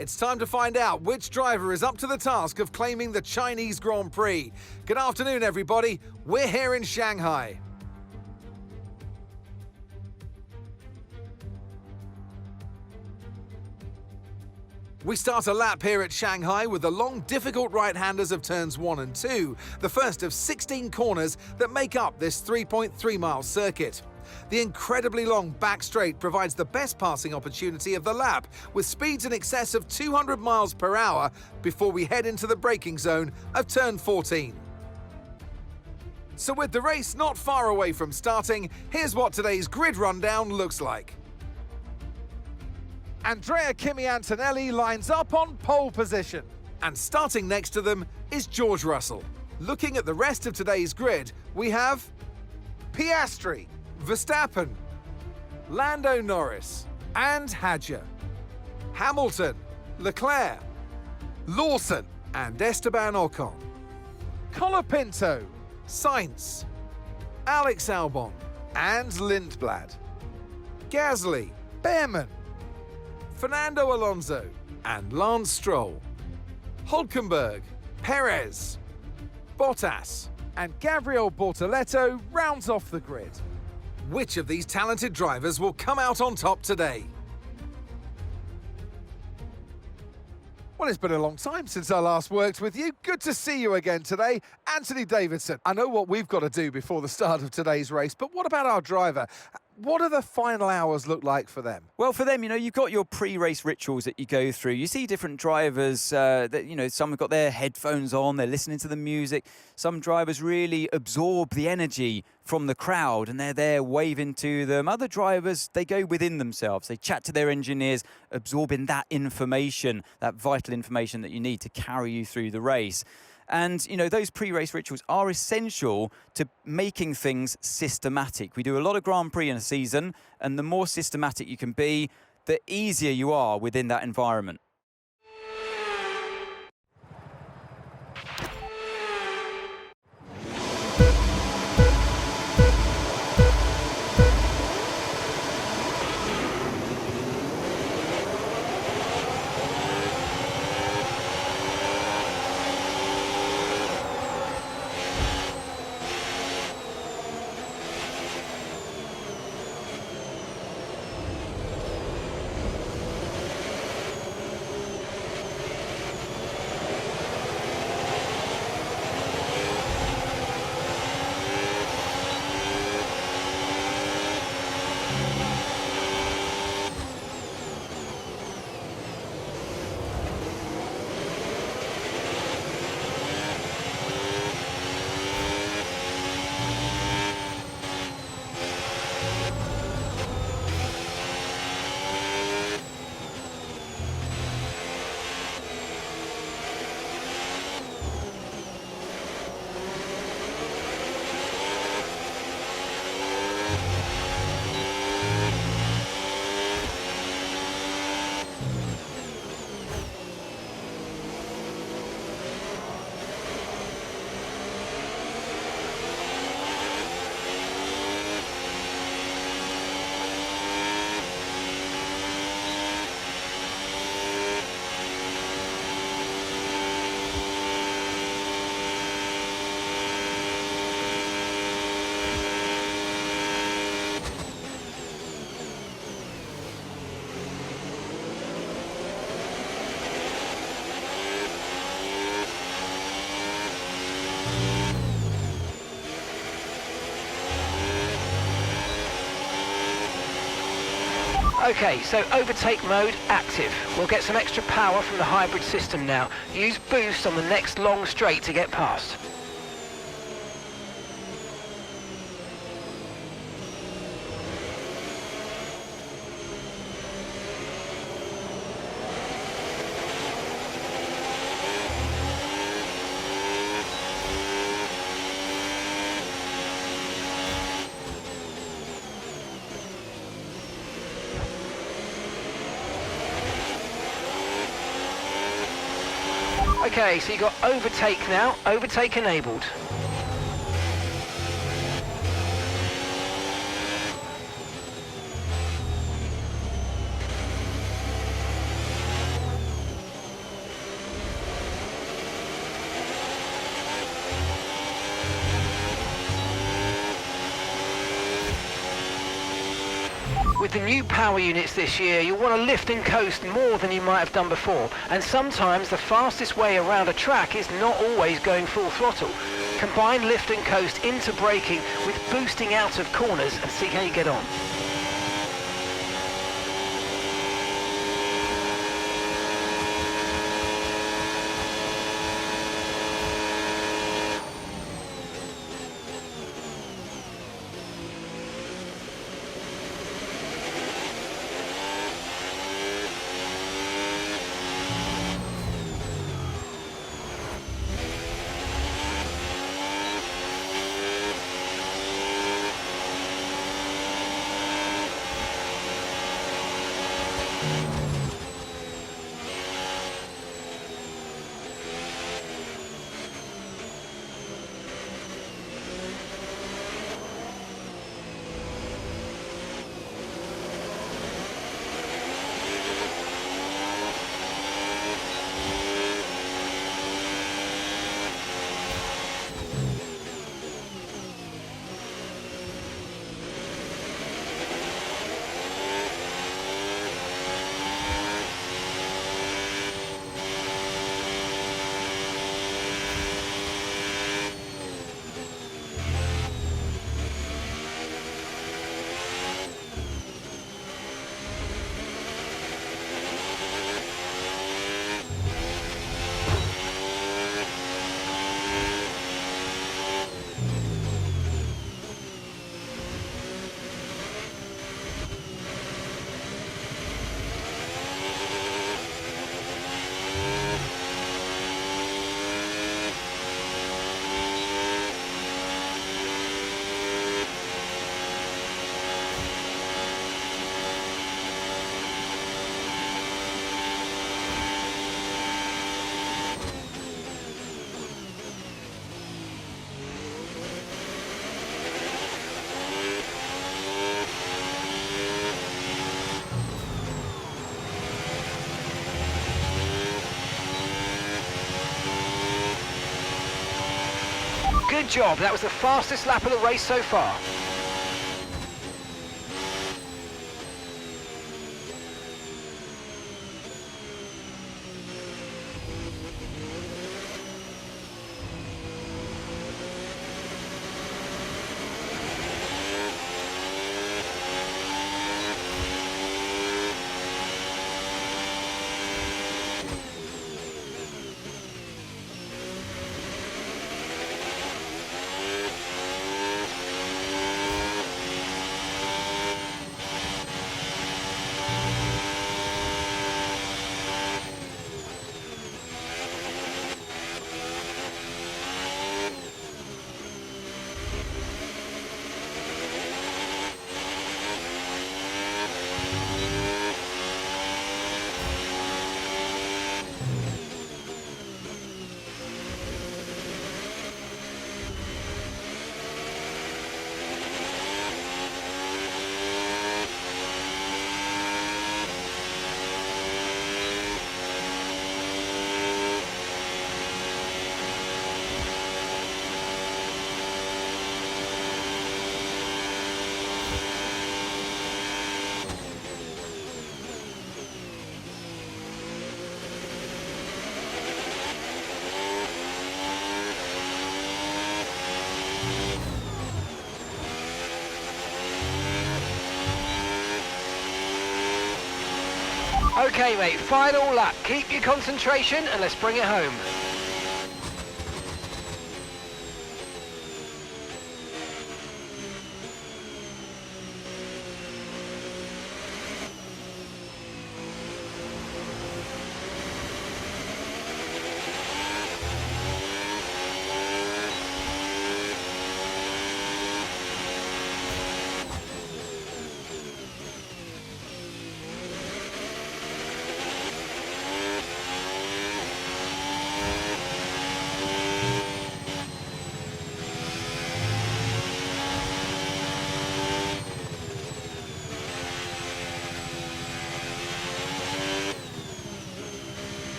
It's time to find out which driver is up to the task of claiming the Chinese Grand Prix. Good afternoon, everybody. We're here in Shanghai. We start a lap here at Shanghai with the long, difficult right-handers of turns 1 and 2, the first of 16 corners that make up this 3.3-mile circuit. The incredibly long back straight provides the best passing opportunity of the lap, with speeds in excess of 200 miles per hour before we head into the braking zone of turn 14. So with the race not far away from starting, here's what today's grid rundown looks like. Andrea Kimi Antonelli lines up on pole position. And starting next to them is George Russell. Looking at the rest of today's grid, we have Piastri, Verstappen, Lando Norris, and Hadjar, Hamilton, Leclerc, Lawson, and Esteban Ocon, Colapinto, Sainz, Alex Albon, and Lindblad, Gasly, Behrman, Fernando Alonso, and Lance Stroll, Hülkenberg, Perez, Bottas, and Gabriel Bortoleto rounds off the grid. Which of these talented drivers will come out on top today? Well, it's been a long time since I last worked with you. Good to see you again today. Anthony Davidson, I know what we've got to do before the start of today's race, but what about our driver? What do the final hours look like for them? Well, for them, you've got your pre-race rituals that you go through. You see different drivers that, some have got their headphones on, they're listening to the music. Some drivers really absorb the energy from the crowd and they're there waving to them. Other drivers, they go within themselves. They chat to their engineers, absorbing that information, that vital information that you need to carry you through the race. And, those pre-race rituals are essential to making things systematic. We do a lot of Grand Prix in a season, and the more systematic you can be, the easier you are within that environment. Okay, so overtake mode active. We'll get some extra power from the hybrid system now. Use boost on the next long straight to get past. Okay, so you've got overtake now, overtake enabled. With the new power units this year, you'll want to lift and coast more than you might have done before, and sometimes the fastest way around a track is not always going full throttle. Combine lift and coast into braking with boosting out of corners and see how you get on. Good job, that was the fastest lap of the race so far. Okay mate, final lap. Keep your concentration and let's bring it home.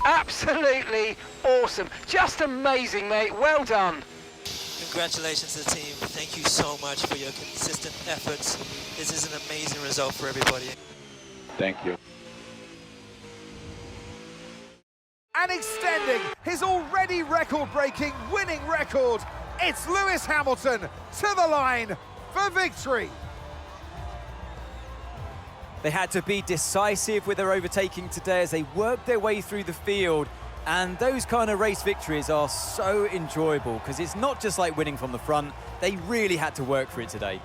Absolutely awesome. Just amazing, mate. Well done. Congratulations to the team. Thank you so much for your consistent efforts. This is an amazing result for everybody. Thank you. And extending his already record-breaking winning record, it's Lewis Hamilton to the line for victory. They had to be decisive with their overtaking today as they worked their way through the field. And those kind of race victories are so enjoyable because it's not just like winning from the front. They really had to work for it today.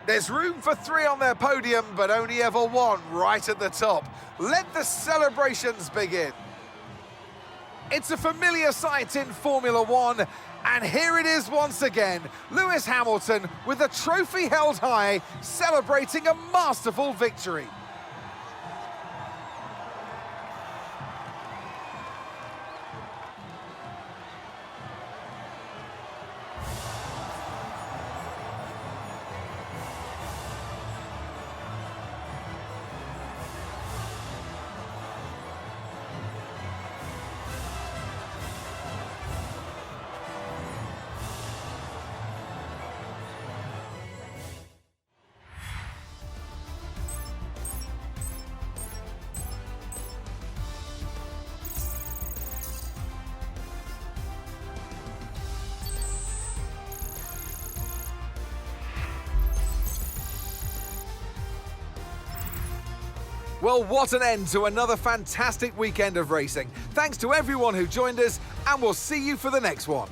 There's room for 3 on their podium, but only ever 1 right at the top. Let the celebrations begin. It's a familiar sight in Formula One, and here it is once again. Lewis Hamilton, with the trophy held high, celebrating a masterful victory. Well, what an end to another fantastic weekend of racing. Thanks to everyone who joined us, and we'll see you for the next one.